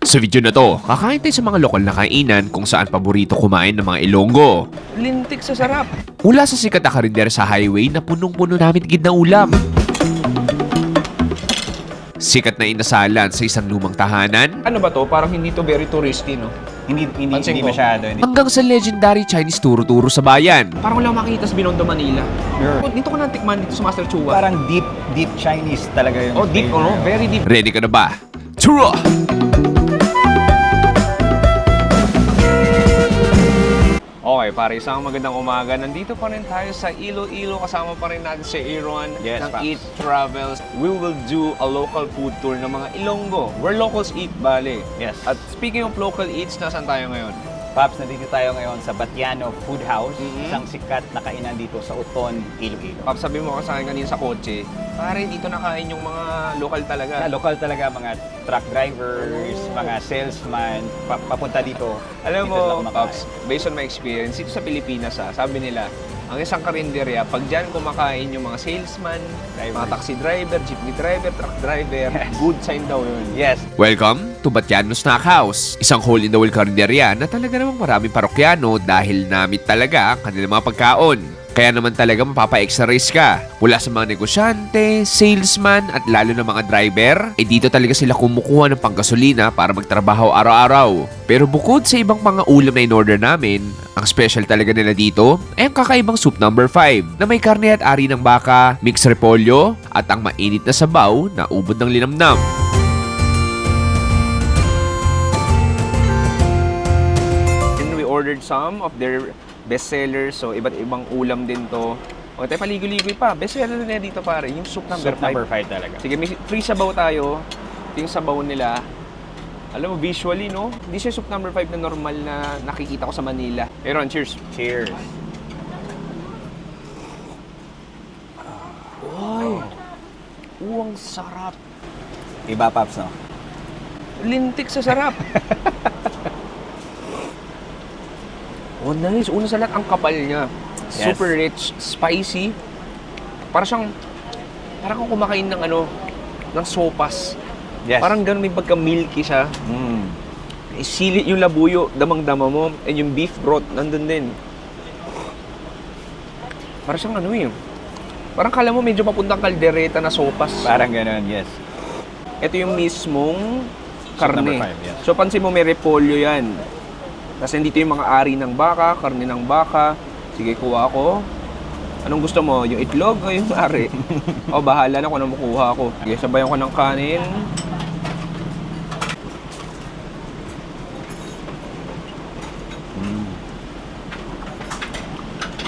Sa video na to, kakain tayo sa mga lokal na kainan kung saan paborito kumain ng mga Ilonggo. Lintik sa sarap. Mula sa sikat na karinder sa highway na punong-puno namin gid na ulam. Sikat na inasalan sa isang lumang tahanan. Ano ba to? Parang hindi to very touristy, no? Hindi Pansin ko. masyado. Hindi. Hanggang sa legendary Chinese turo-turo sa bayan. Parang wala makikita sa Binondo, Manila. Sure. Dito ko natikman dito sa Master Chua. Parang deep Chinese talaga yung Oh, deep, flavor. no? Very deep. Ready ka na ba? Turo! Okay, pare, isang magandang umaga. Nandito pa rin tayo sa Iloilo. Kasama pa rin natin si Aaron Yes, ng Paps. Eat Travels. We will do a local food tour ng mga Ilonggo. Where locals eat, bale. Yes. At speaking of local eats, nasan tayo ngayon? Paps, nandito tayo ngayon sa Batiano Food House, Mhm. isang sikat na kainan dito sa Uton, Iloilo. Pap, sabi mo sa akin kanina sa kotse, pare, dito nakain yung mga local talaga. Local talaga, mga truck drivers, mga salesman, papunta dito. Alam Dito sila mo, kumakain. Pops, based on my experience, dito sa Pilipinas, sabi nila, ang isang karinderya, pag dyan kumakain yung mga salesman, Driver. mga taxi driver, jeepney driver, truck driver, good sign daw yun. Yes. Welcome to Batiano Snack House, isang hole-in-the-wall karinderya na talaga namang maraming parokyano dahil namit talaga ang kanilang mga pagkaon. Kaya naman talaga mapapa-exercise ka. Mula sa mga negosyante, salesman at lalo na mga driver, dito talaga sila kumukuha ng panggasolina para magtrabaho araw-araw. Pero bukod sa ibang mga ulam na in-order namin, ang special talaga nila dito ay ang kakaibang soup number 5 na may karne at ari ng baka, mixed repolyo at ang mainit na sabaw na ubod ng linamnam. And we ordered some of their bestsellers, so iba't ibang ulam din to. O tayo paligoy-ligoy pa, bestseller na dito pare, yung soup number Soup 5. number 5 talaga. Sige, may free sabaw tayo. Ito yung sabaw nila. Alam mo, visually, no? Hindi siya soup number 5 na normal na nakikita ko sa Manila. Aaron, cheers. Cheers. Ay! Ang sarap. Iba, Paps, no? Lintik sa sarap. Oh, nice. Una sa lahat, ang kapal niya. Yes. Super rich, spicy. Parang kung kumakain ng ng sopas. Yes. Parang ganun, may pagka-milky siya. Mm. Sili yung labuyo, damang-dama mo. And yung beef broth, nandun din. Parang siyang parang kala mo medyo papuntang kaldereta na sopas. Parang ganun, yes. Ito yung mismong karne. number 5, yes. So pansin mo may repolyo yan. Kasi dito yung mga ari ng baka, karne ng baka. Sige, kuha ako. Anong gusto mo? Yung itlog o yung ari? O, bahala na kung ano makuha ko. Sige, sabayan ko ng kanin.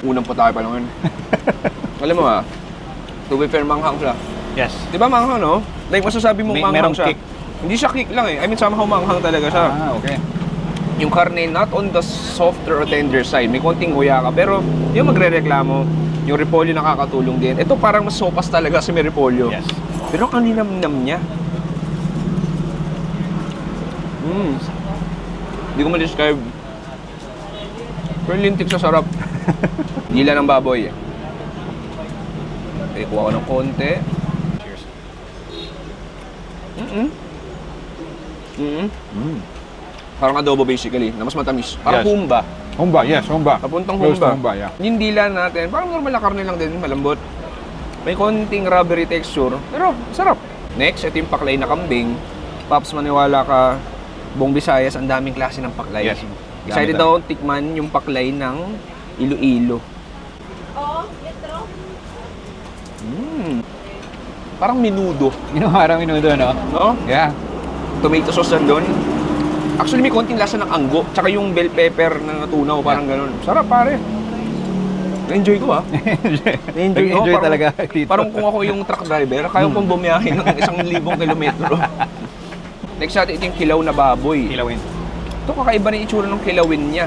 Unang pa tayo pa lang yun. Alam mo to be fair, manghang siya. Yes. Di ba manghang, no? Like, masasabi mong manghang merong siya. kick. Hindi siya kick lang eh. I mean, somehow manghang talaga siya. Okay. Yung karne, not on the softer or tender side. May konting nguya ka. Pero yung magre-reklamo, yung repolyo nakakatulong din. Ito parang mas sopas talaga kasi may repolyo. Yes. Pero ang linamnam niya. Hindi ko ma-describe. Pero lintik sa sarap. Gila ng baboy. Okay, kuha ko ng konti. Cheers. Parang adobo basically, na mas matamis. Parang Yes. humba. Humba, yes, humba. Papuntang Close to humba. humba, yeah. Yung dila natin, parang normal na karne lang din, malambot. May konting rubbery texture, pero sarap. Next, ito yung paklay na kambing. Pops, maniwala ka, buong Visayas, ang daming klase ng paklay. Yes. Excited Dami daw akong tikman yung paklay ng Iloilo. Parang menudo, Parang minudo, no? no? Yeah. Tomato sauce nandun. Actually, may konting lasa ng anggo, tsaka yung bell pepper na natunaw, parang ganun. Sarap, pare. Na-enjoy ko, ha? Na-enjoy ko. Nag-enjoy Parang- talaga dito. Parang kung ako yung truck driver, kaya kong bumiyahe ng 1,000 kilometro. Next natin, ito yung kilaw na baboy. Kilawin. Ito, kakaiba na yung itsura ng kilawin niya.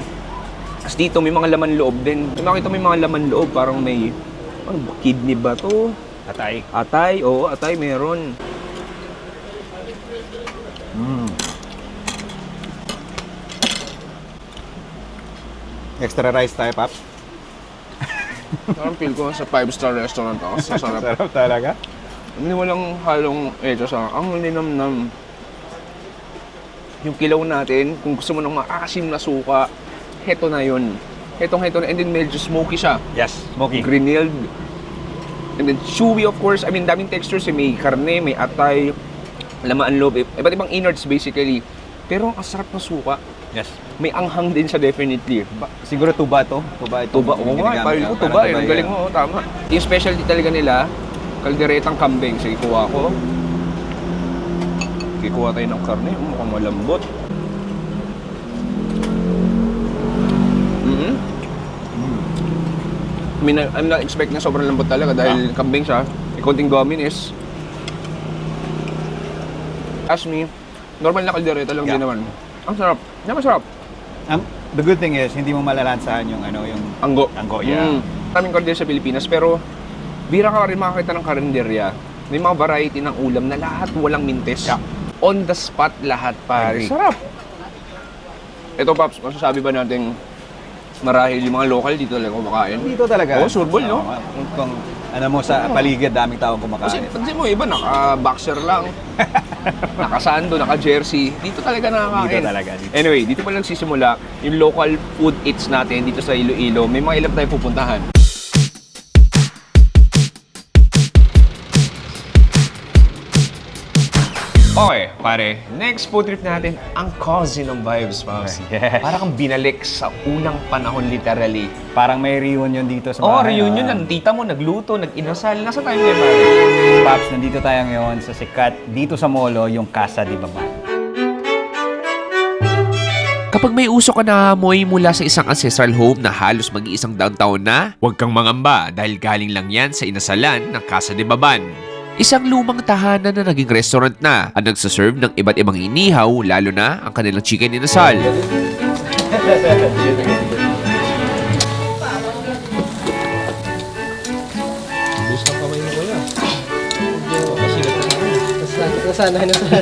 Tapos dito, may mga laman loob din. Kung makita mo yung mga laman loob, parang may, kidney ba to? Atay. Atay, oo, atay meron. Extra rice tayo, Paps. Parang feel ko sa 5-star restaurant ako. Sa sarap. Sarap talaga. Hindi walang halong sa ang linamnam. Yung kilaw natin, kung gusto mo ng maasim na suka, heto na yun. Heto na. And then medyo smoky siya. Yes, smoky. Grilled. And then chewy, of course. I mean, daming textures. May karne, may atay, lamaan loob. Iba't ibang innards basically. Pero ang sarap ng suka. Yes. May anghang din siya definitely. Siguro tuba to. Tuba ito. Tuba, oo nga. Parang tuba. Ang galing mo, tama. Yung specialty talaga nila, kalderetang kambing. Sige, kuha ko. Kuha tayo ng karne. Mukhang malambot. I mean, I'm not expecting na sobrang lambot talaga dahil kambing siya. May konting gominess. Ask me, normal na kaldereta lang din naman. Ang sarap. Masarap. The good thing is, hindi mo malalansahan yung yung Anggo. anggo, yeah. Maraming karinderya sa Pilipinas, pero bira ka rin makakita ng karinderya. May mga variety ng ulam na lahat walang mintes. Yeah. On the spot lahat, pare. Agree. Sarap. Ito, Paps, masasabi ba natin marahil yung mga local dito talaga kumakain? Dito talaga. Oo, surbol, no? Kung ano mo sa paligid, daming taong Kasi kumakain. pansin mo, iba naka-boxer lang, naka-sando, naka-jersey. Dito talaga nakakain. Dito talaga. Dito. Anyway, dito pa lang sisimula yung local food eats natin dito sa Iloilo. May mga ilan tayo pupuntahan. Okay, pare. Next food trip natin, ang Cousin of Vibes, Pops. Yes. Para kang binalik sa unang panahon, literally. Parang may reunion dito sa Oh, bahay. reunion ng tita mo, nagluto, nag-inasal. Nasa tayo ngayon, pare? Paps, nandito tayo ngayon sa sikat dito sa Molo, yung Casa de Baban. Kapag may usok ka na amoy mula sa isang ancestral home na halos mag-iisang downtown na, huwag kang mangamba dahil galing lang yan sa inasalan ng Casa de Baban. Isang lumang tahanan na naging restaurant na ang nagsaserve ng iba't ibang inihaw, lalo na ang kanilang chicken inasal. Nasanahan na sa...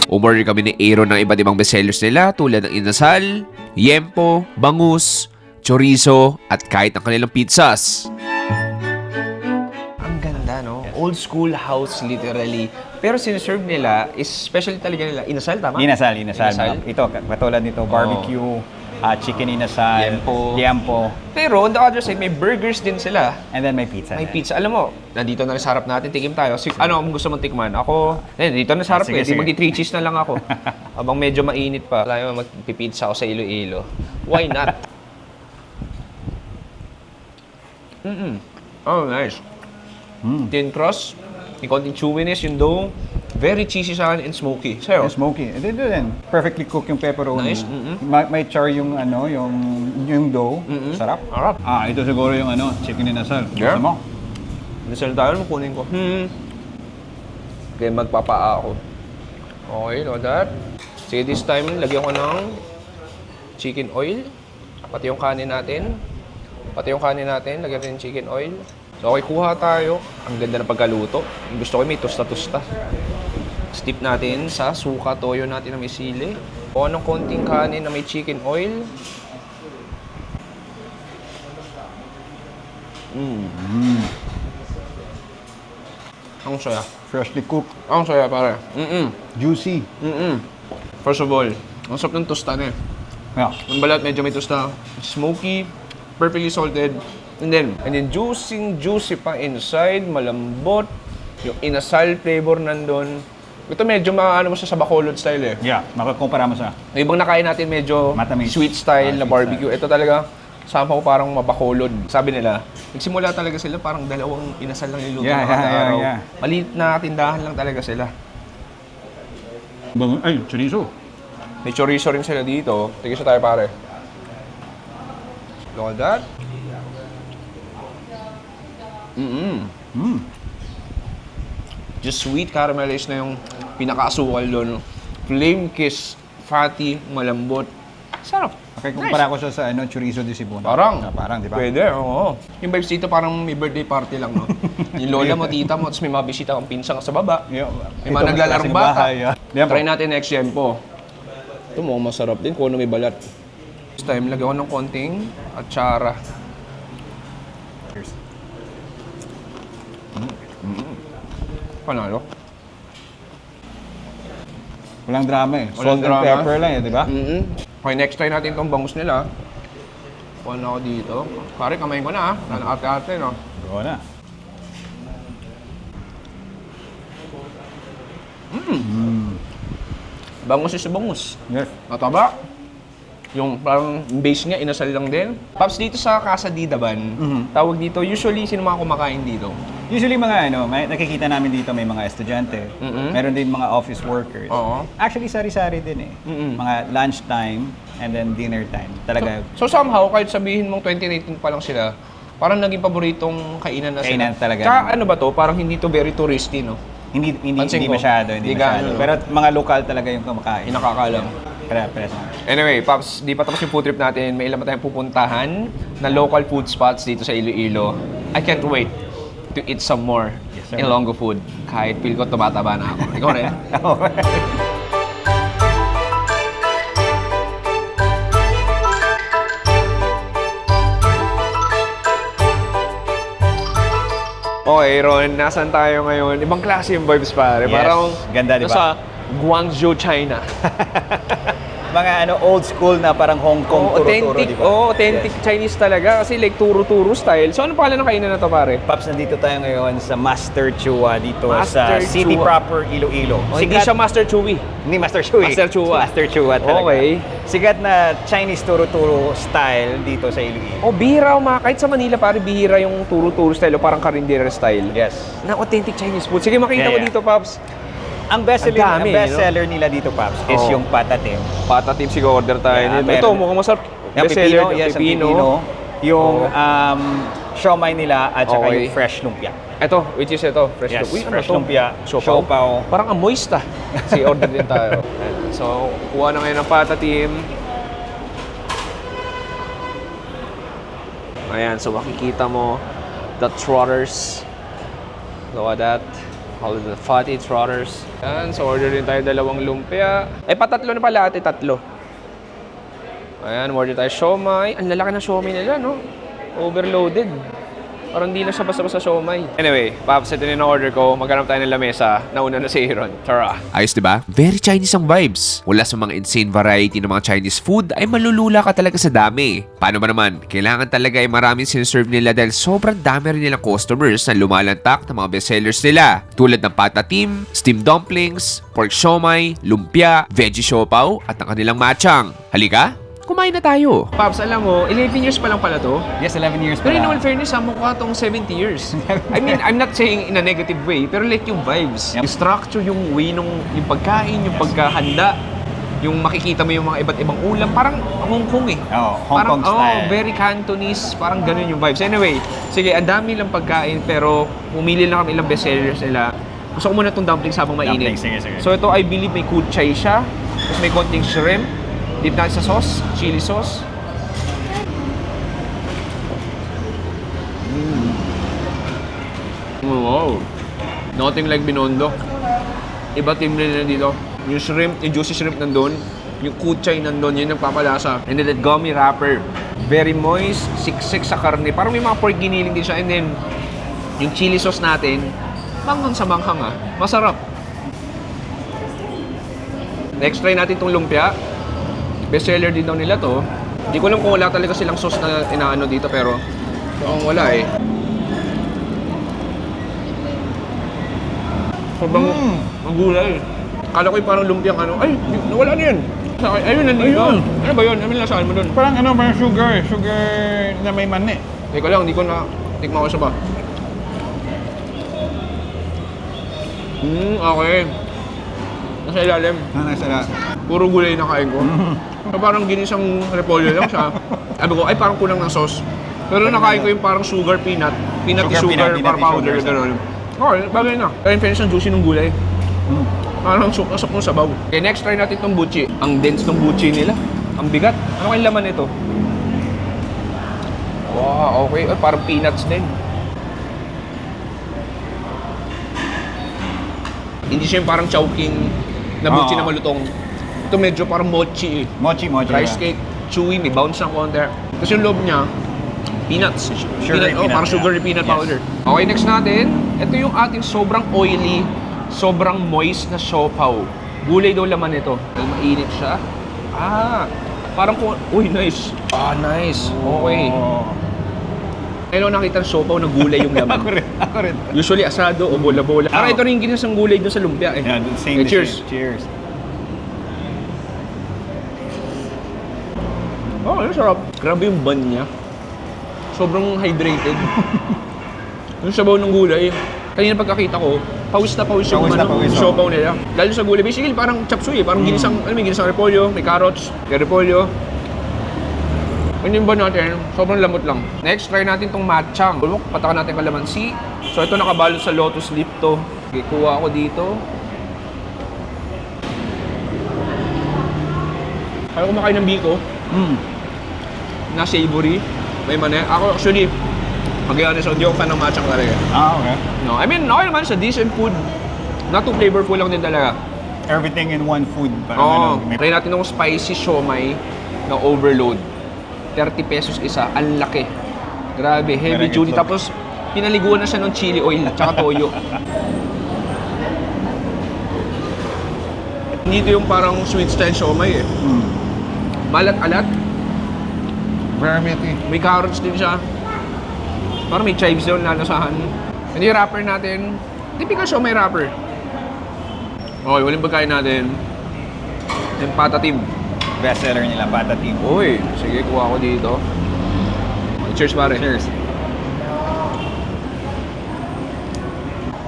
Umorder kami ni Aaron ng iba't ibang bestsellers nila tulad ng inasal, yempo, bangus, chorizo, at kahit ang kanilang pizzas. Ang ganda, no? Old school house, literally. Pero sinaserve nila is specialty talaga nila. Inasal, tama? Inasal. Inasal? Ito, katulad nito, barbecue, chicken inasal, liempo, Pero on the other side, may burgers din sila. and then may pizza. May pizza. Alam mo, nandito na sa harap natin, tikim tayo. Ano ang gusto mong tikman? Ako, dito na sa harap Sige, eh. Di sige. magti-3 cheese na lang ako. Abang medyo mainit pa. Wala mo magpipizza ako sa Iloilo. Why not? Oh, nice. Thin crust, may konting chewiness, yung dough. Very cheesy sa akin and smoky. Sa'yo? Yung smoky. And then, perfectly cooked yung pepperoni. Nice, May char yung yung dough. Sarap. Harap. Ito siguro yung chicken inasal. Yeah. Gusto mo? Nasal tayo, kunin ko. Kaya magpapaa ako. Okay, know that. Sige, this time, lagyan ko ng chicken oil. Pati yung kanin natin. Lagyan natin yung chicken oil. So, okay, kuha tayo. Ang ganda ng pagkaluto. Gusto ko may tosta-tosta. Steep natin sa suka, toyo natin na may sili. O ng konting kanin na may chicken oil. Ang saya. Freshly cooked. Ang saya, pare. Juicy. First of all, ang sarap ng tosta na eh. Yeah. Yung balat medyo may tosta. Smoky, perfectly salted. And then juicy pa inside, malambot. Yung inasal flavor nandun. Ito medyo maano mo siya sa Bacolod style eh. Yeah, makakumpara mo sa Yung ibang nakain natin medyo Matamis. sweet style na Sweet barbecue. Ito talaga, somehow parang mabacolod. Sabi nila, nagsimula talaga sila parang dalawang inasal lang niluto Yeah, na kada yeah, araw. yeah. Maliit na tindahan lang talaga sila. Ay, chorizo. May chorizo rin sila dito. Tigisa tayo pare. Look at that. Just sweet caramelized na yung pinaka-asukal doon. Flame kiss, fatty, malambot. Sarap. Okay, kumpara ko siya sa chorizo de Cebu. Parang. Parang, di ba? Pwede, oo. Yung vibes dito parang may birthday party lang, no? Yung lola mo, tita mo, tapos may mga bisita kang pinsang sa baba. Yeah. May mga naglalarong bata. Yan po. Try natin next yempo. Ito mukhang masarap din kung ano may balat. This time, lagyan ko ng konting atsara. Cheers. Panalo. Walang drama eh. Walang Salt and drama. pepper lang eh, di ba? Okay, next try natin itong bangus nila. Kuha na ako dito. Pare, kamayin ko na ate-ate, no? Go na. Bangus is bangus. Yes. Mataba. Yung parang base niya, inasal lang din. Paps, dito sa Casa Didaban, tawag dito, usually, sino mga kumakain dito? Usually mga nakikita namin dito may mga estudyante. Meron din mga office workers. Oo. Actually, sari-sari din eh. Mga lunchtime and then dinner time. Talaga, So somehow, kahit sabihin mong 2019 pa lang sila, parang naging paboritong kainan na sila. Kainan talaga. Tsaka ano ba to? Parang hindi to very touristy, no? hindi Pansin ko. masyado, Hindi hindi masyado. gaano, no? Pero mga lokal talaga yung kumakain. Nakakalam. Press. Anyway, Paps, di pa tapos yung food trip natin. May ilan pa tayong pupuntahan na local food spots dito sa Iloilo. I can't wait to eat some more Yes, sir. Ilonggo food. Kahit feel ko tumataba na ako. Ikaw rin? Okay, Ron, nasan tayo ngayon? Ibang klase yung vibes, pare. Yes. Parang Ganda, di ba? nasa Guangzhou, China. Mga old school na parang Hong Kong turo-turo, Authentic, di ba? authentic Chinese talaga. Kasi like turo-turo style. So ano pangalan ng kainan na to, pare? Paps, nandito tayo ngayon sa Master Chua dito Master sa city Chua. proper Iloilo. Hindi siya Master Chewy. Hindi Master Chua. Master Chua. Master Chua talaga. Okay. Sikat na Chinese turo-turo style dito sa Iloilo. O, bihira o kahit sa Manila, pare, bihira yung turo-turo style o parang karindera style. Yes. Na authentic Chinese food. Sige, makita Yeah, mo yeah. dito, Paps. Ang best Ang dami, seller nila dito, Paps, is Oh. yung patatim. Pata tips, sige, order tayo. Yeah, nito. meron. Ito, mukhang masarap. Yung Bestseller, pipino, yes, ang pipino. Yung siomai nila at saka Okay. yung fresh lumpia. Ito, which is ito, fresh Yes, lumpia. Uy, ano fresh to? lumpia, Siopaw. siopaw. Parang ang moist ah. Sige, order din tayo. Ayan. So, kuha na ngayon ng pata team. Ayan, so makikita mo the trotters. Look at that. All the fatty trotters. Ayan, so order din tayo dalawang lumpia. Patatlo na pala ate, tatlo. Ayan, order tayo siomai. Ang lalaki na siomai nila, no? Overloaded. Parang di na siya basta-basta siomai. Anyway, Paps, ito na yung order ko. Maghanap tayo ng lamesa. Nauna na si Aaron. Tara. Ayos, diba? Very Chinese ang vibes. Mula sa mga insane variety ng mga Chinese food ay malulula ka talaga sa dami. Paano ba naman? Kailangan talaga ay maraming sinaserve nila dahil sobrang dami rin nilang customers na lumalantak ng mga bestsellers nila. Tulad ng patatim, steamed dumplings, pork siomai, lumpia, veggie siopaw at ang kanilang matchang. Halika, kumain na tayo. Paps, alam mo, 11 years pa lang pala to. Yes, 11 years Pero in pala. all fairness, mukha tong 70 years. I mean, I'm not saying in a negative way, pero like yung vibes, Yep. yung structure, yung way nung yung pagkain, yung pagkahanda, yung makikita mo yung mga iba't ibang ulam, parang Hong Kong eh. Oh, Hong Parang, Kong style. very Cantonese, parang ganun yung vibes. Anyway, sige, ang dami lang pagkain, pero pumili lang kami ilang bestsellers nila. Gusto ko muna itong dumplings habang mainit. Dumplings, sige. So ito, I believe may kuchay siya, tapos may konting shrimp, dip natin sa sauce, chili sauce. Wow. Nothing like Binondo. Iba team nila dito. Yung shrimp, yung juicy shrimp nandun. Yung kuchay nandun, yun nagpapalasa. And then that gummy wrapper. Very moist, siksik sa karne. Parang may mga pork giniling din siya. And then, yung chili sauce natin, manghang sa manghang ah. Masarap. Next try natin itong lumpia. Best seller din daw nila to. Hindi ko alam kung wala talaga silang sauce na inaano dito pero mukhang wala eh. Sobrang ang gulay. Akala ko yung parang lumpiang ano. Ay, nawala na yan. Ayun, nandito. Ano ba yun? Ano yung lasaan mo dun? Parang ano, parang sugar na may mani. Teka lang, hindi ko na tikman ko siya ba. Okay. Nasa ilalim. Nasala. Puro gulay na kain ko. So, parang ginisang repolyo lang siya. Sabi ko, ay parang kulang ng sauce. Pero nakain ko yung parang sugar peanut. Peanut sugar, peanut, parang powder, sugar. gano'n. Okay, bagay na. Kaya in fairness, ang juicy ng gulay. Parang nasok ng sabaw. Okay, next try natin itong buchi. Ang dense ng buchi nila. Ang bigat. Ano kayong laman nito? Wow, okay. Ay, parang peanuts din. Hindi siya yung parang chowking na mochi Oo. na malutong. Ito medyo parang mochi eh. Mochi. Rice cake, chewy, may bounce ng konti. Tapos yung loob niya, peanuts. Sugary peanut, parang sugary yeah. peanut Yes. powder. Okay, next natin, ito yung ating sobrang oily, sobrang moist na siopaw. Gulay daw laman ito. Dahil mainit siya. Parang kung... Uy, nice. Nice. Okay. Oh. Ngayon ako nakita ng siopaw na gulay yung laman. Ako rin. Usually asado o bola-bola. Parang ito rin yung ginasang gulay doon sa lumpia eh. Yeah, same. Okay, cheers. Cheers. Oh, yun, sarap. Grabe yung bun niya. Sobrang hydrated. Yung sabaw ng gulay. Kanina pagkakita ko, pawis na pawis yung Pawis na pawis, oh. siopaw nila. Lalo sa gulay, basically parang chop suey, parang ginisang, may ginisang repolyo, may carrots, may repolyo. Yun yung bun natin, sobrang lamot lang. Next, try natin tong matchang. Bulmok, patakan natin kalamansi. So ito nakabalot sa lotus leaf to. Okay, kuha ako dito. Kaya kumakain ng biko. Na savory. May mani. Ako actually, mag-i-honest, hindi ako fan ng matchang talaga. Okay. No, I mean, okay naman sa decent food. Not too flavorful lang din talaga. Everything in one food. Oo. May... Try natin ng spicy siomai na overload. 30 pesos isa. Ang laki. Grabe, heavy Parang duty. itlog. Tapos, pinaliguan na siya ng chili oil tsaka toyo. Hindi ito yung parang sweet style siomai eh. Malat-alat. Very meaty. May carrots din siya. Parang may chives doon na nasahan. Hindi yung wrapper natin. Typical siomai wrapper. Okay, walang pagkain natin. Yung patatim. Best seller nila, patatim. Uy, sige, kuha ko dito. Cheers, pare. Cheers.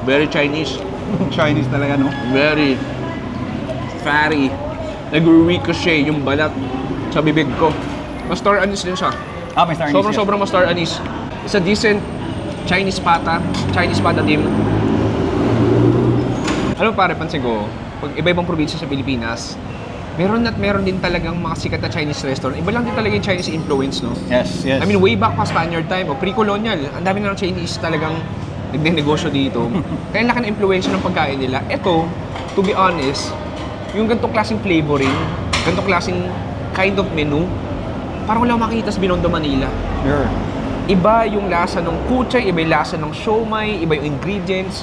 Very Chinese. Chinese talaga, no? Very fatty. Nag-ricochet yung balat sa bibig ko. Mastar anise din siya. May star anise. Sobrang mastar anise. It's a decent Chinese patatim. Alam mo pare, pansin ko, pag iba-ibang probinsya sa Pilipinas, meron din talagang mga sikat na Chinese restaurant. Iba lang din talaga yung Chinese influence, no? Yes. I mean, way back pa Spaniard time o pre-colonial, ang dami na ng Chinese talagang nagnenegosyo dito. Kaya laki ng influensya ng pagkain nila. Ito, to be honest, yung ganitong klaseng flavoring, ganitong klaseng kind of menu, parang wala makita sa Binondo, Manila. Sure. Iba yung lasa ng kuchay, iba yung lasa ng siomai, iba yung ingredients.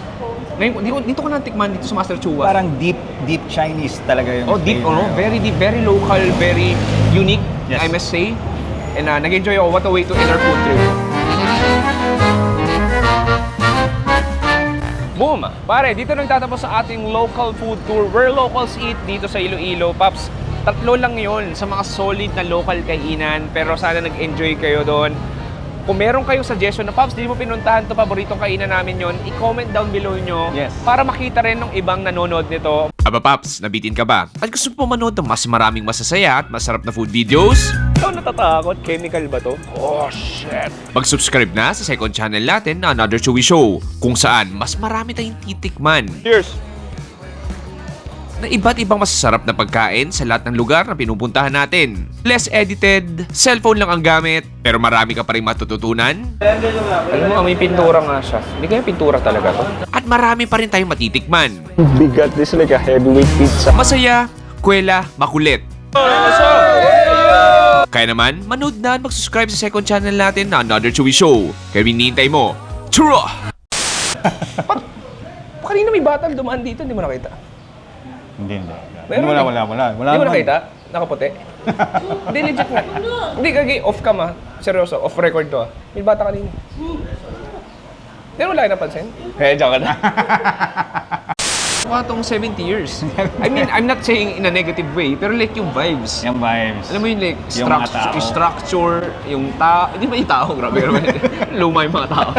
Ngayon, dito ko natikman dito sa Master Chua. Parang deep Chinese talaga yung Deep, flavor. Very deep, very local, very unique, Yes. I must say. And nag-enjoy ako. What a way to end our food trip. Boom! Pare, dito nagtatapos sa ating local food tour. Where locals eat dito sa Iloilo. Paps, 3 lang yun sa mga solid na local kainan. Pero sana nag-enjoy kayo doon. Kung meron kayong suggestion na, Paps, di mo pinuntahan to paboritong kainan namin yon, i-comment down below nyo. Yes. Para makita rin ng ibang nanonood nito. Aba Paps, nabitin ka ba? At gusto mo manood ng mas maraming masasaya at masarap na food videos? Ikaw natatakot? Chemical ba to? Oh, shit! Mag-subscribe na sa second channel natin na Another Chewy Show, kung saan mas marami tayong titikman Cheers! na iba't ibang masasarap na pagkain sa lahat ng lugar na pinupuntahan natin. Less edited, cellphone lang ang gamit, pero marami ka pa rin matututunan. Alam mo, may pintura nga siya. Hindi kaya pintura talaga to? At marami pa rin tayong matitikman. Bigat. This is like a heavyweight pizza. Masaya, kwela, makulit. Kaya naman, manood na at mag-subscribe sa second channel natin na Another Chewy Show. Kaya hinihintay mo. Churro! Kanina may batang dumaan dito, hindi mo nakita. Hindi. Meron Wala. Hindi mo naman. nakita? Nakaputi? Hindi, legit nga. Hindi, kagi, off cam ah. Seryoso, off record to ah. May bata kanina. Hindi mo lang napansin? Eh, diyan ka na. Mukha tong 70 years. I mean, I'm not saying in a negative way, pero like yung vibes. Yung vibes. Alam mo yung like, Yung mga tao. yung structure, yung tao. Hindi ba yung tao? Grabe. Luma yung mga tao.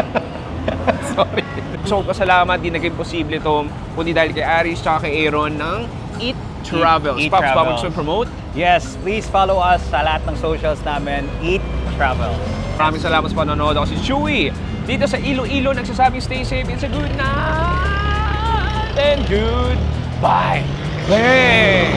Sorry. So, pasalamat, di naging posible ito. Kundi dahil kay Aris tsaka kay Aaron ng Eat Travels. Eat Pops, Travels. promote. Yes, please follow us sa lahat ng socials namin. Eat Travel. Maraming salamat sa panonood. Ako si Chewy. Dito sa Iloilo, nagsasabing stay safe. It's a good night and goodbye. Hey!